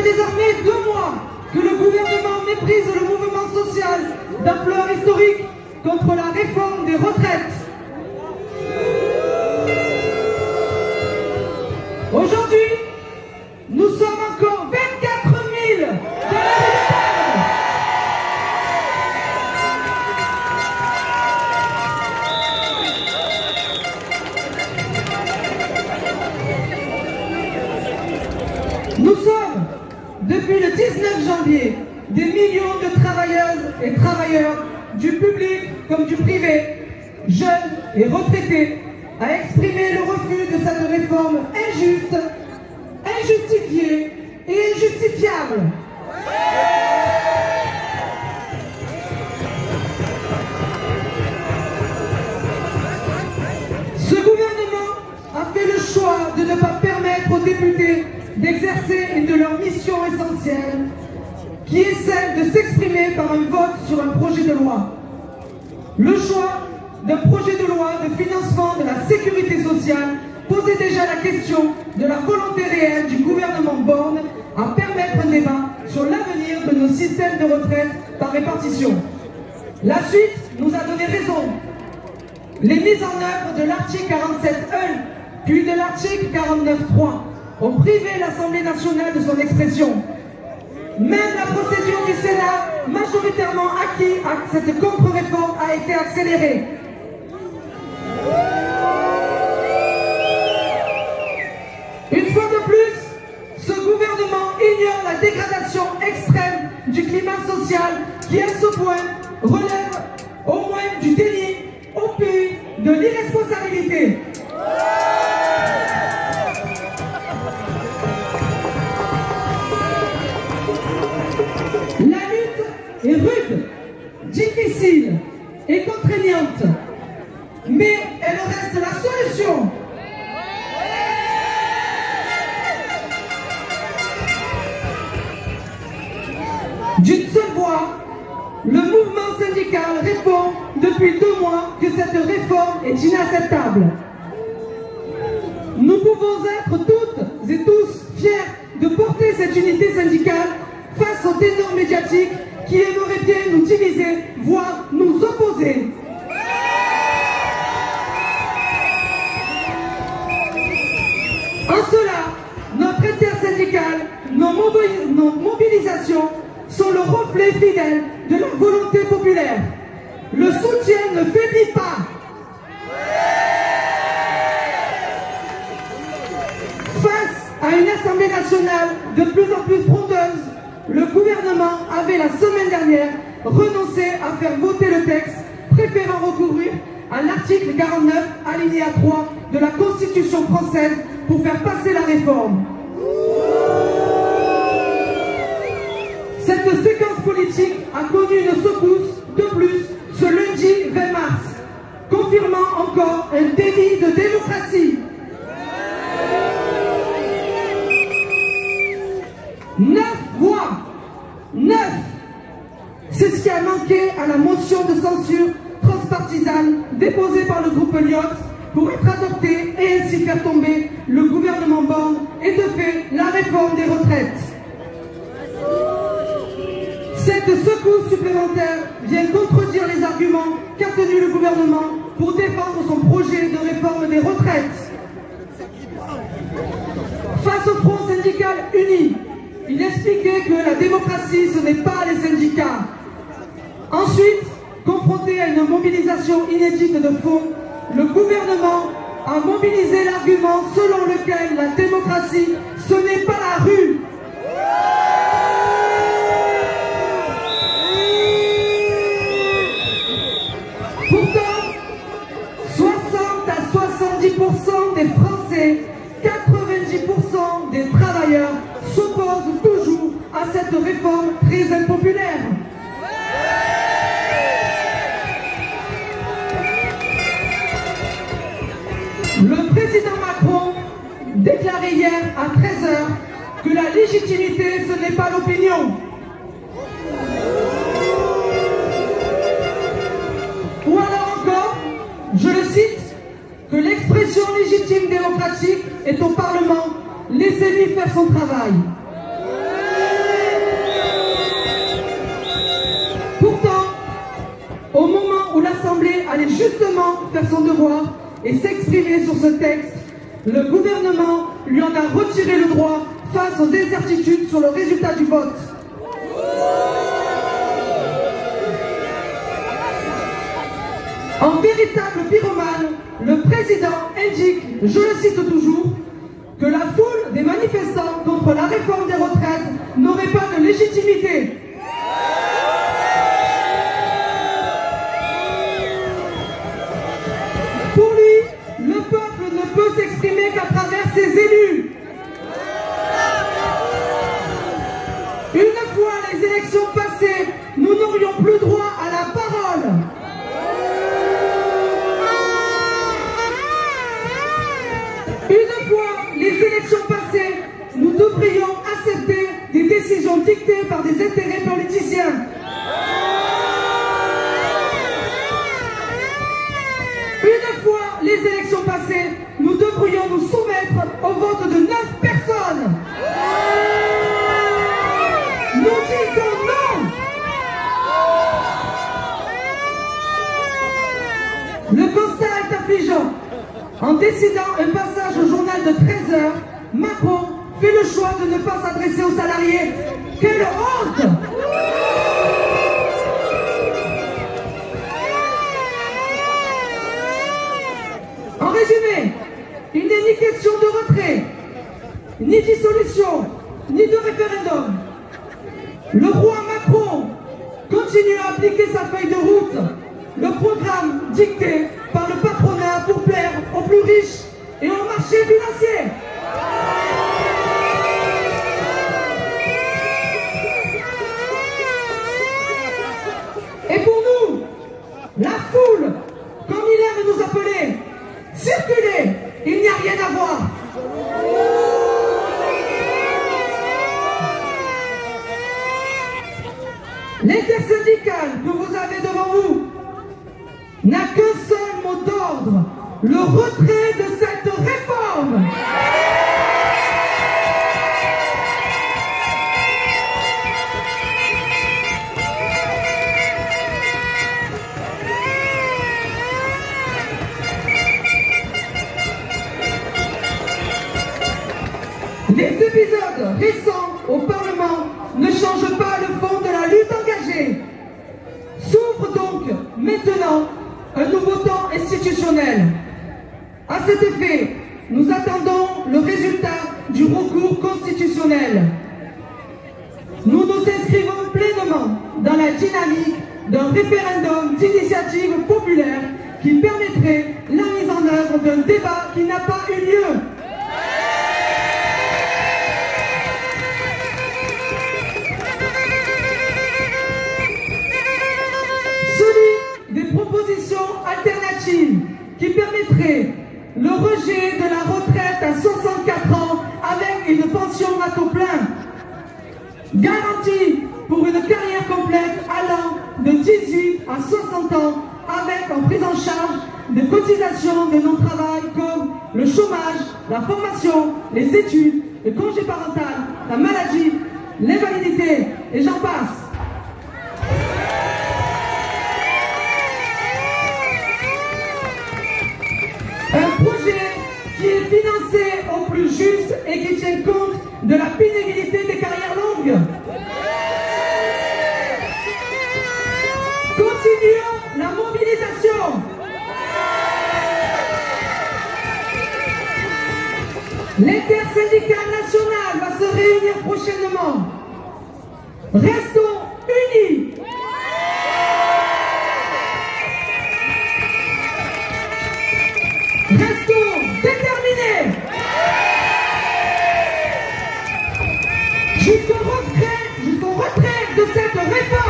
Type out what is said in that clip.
fait désormais 2 mois que le gouvernement méprise le mouvement social d'ampleur historique contre la réforme des retraites. Aujourd'hui, nous sommes encore 24 000 dans la Nous sommes, depuis le 19 janvier, des millions de travailleuses et travailleurs, du public comme du privé, jeunes et retraités, à exprimer le refus de cette réforme injuste, injustifiée et injustifiable. Ce gouvernement a fait le choix de ne pas permettre aux députés d'exercer une de leurs missions essentielles, qui est celle de s'exprimer par un vote sur un projet de loi. Le choix d'un projet de loi de financement de la sécurité sociale posait déjà la question de la volonté réelle du gouvernement Borne à permettre un débat sur l'avenir de nos systèmes de retraite par répartition. La suite nous a donné raison. Les mises en œuvre de l'article 47.1 puis de l'article 49.3 ont privé l'Assemblée nationale de son expression. Même la procédure du Sénat, majoritairement acquis à cette contre-réforme, a été accélérée. Une fois de plus, ce gouvernement ignore la dégradation extrême du climat social qui, à ce point, relève au moins du déni, au pays, de l'irresponsabilité. La lutte est rude, difficile et contraignante, mais elle reste la solution. D'une seule voix, le mouvement syndical répond depuis 2 mois que cette réforme est inacceptable. Nous pouvons être toutes et tous fiers de porter cette unité syndicale face aux ténors médiatiques qui aimeraient bien nous diviser, voire nous opposer. En cela, notre intersyndicale, nos mobilisations sont le reflet fidèle de la volonté populaire. Le soutien ne faiblit pas. Face à une Assemblée nationale de plus en plus frondeuse, le gouvernement avait la semaine dernière renoncé à faire voter le texte, préférant recourir à l'article 49, alinéa 3 de la Constitution française pour faire passer la réforme. Cette séquence politique a connu une secousse de plus ce lundi 20 mars, confirmant encore un déni de démocratie. 9 voix, 9. C'est ce qui a manqué à la motion de censure transpartisane déposée par le groupe Elliott pour être adoptée et ainsi faire tomber le gouvernement Borne et de fait la réforme des retraites. Cette secousse supplémentaire vient contredire les arguments qu'a tenus le gouvernement pour défendre son projet de réforme des retraites. Face au front syndical uni, il expliquait que la démocratie, ce n'est pas les syndicats. Ensuite, confronté à une mobilisation inédite de fond, le gouvernement a mobilisé l'argument selon lequel la démocratie, ce n'est pas la rue. Pourtant, 60 à 70% des Français, 90% des travailleurs s'opposent toujours à cette réforme très impopulaire. Le président Macron déclarait hier à 13h que la légitimité, ce n'est pas l'opinion. Ou alors encore, je le cite, que l'expression légitime démocratique est au Parlement, laissez-lui faire son travail. justement faire son devoir et s'exprimer sur ce texte, le gouvernement lui en a retiré le droit face aux incertitudes sur le résultat du vote. En véritable pyromane, le président indique, je le cite toujours, que la foule des manifestants contre la réforme des retraites n'aurait pas de légitimité. Pour lui, le peuple ne peut s'exprimer qu'à travers ses élus. Une fois les élections passées, nous n'aurions plus droit à la parole. Une fois les élections passées, nous devrions accepter des décisions dictées par des intérêts politiciens. Une fois les élections passées, nous devrions nous soumettre au vote de 9 personnes. Nous disons non. Le constat est affligeant. En décidant un passage au journal de 13 heures, Macron fait le choix de ne pas s'adresser aux salariés. Quelle honte! En résumé, il n'est ni question de retrait, ni dissolution, ni de référendum. Le roi Macron continue à appliquer sa feuille de route, le programme dicté par le patronat pour plaire aux plus riches et au marché financier. Et pour nous, la foule, comme il aime nous appeler, circuler, il n'y a rien à voir. L'intersyndicale que vous avez devant vous n'a qu'un seul mot d'ordre, le retrait de cette réforme. Les épisodes récents au Parlement ne changent pas le fond de la lutte engagée. S'ouvre donc maintenant un nouveau temps institutionnel. À cet effet, nous attendons le résultat du recours constitutionnel. Nous nous inscrivons pleinement dans la dynamique d'un référendum d'initiative populaire qui permettrait la mise en œuvre d'un débat qui n'a pas eu lieu. Celui des propositions alternatives qui permettraient le rejet de la retraite à 64 ans avec une pension à taux plein, garantie pour une carrière complète allant de 18 à 60 ans avec en prise en charge des cotisations de non-travail comme le chômage, la formation, les études, le congé parental, la maladie, l'invalidité et j'en passe. Un projet qui est financé au plus juste et qui tient compte de la pénibilité des carrières longues. Continuons la mobilisation. L'intersyndicale nationale va se réunir prochainement. Restons unis. Restons déterminés jusqu'au retrait de cette réforme.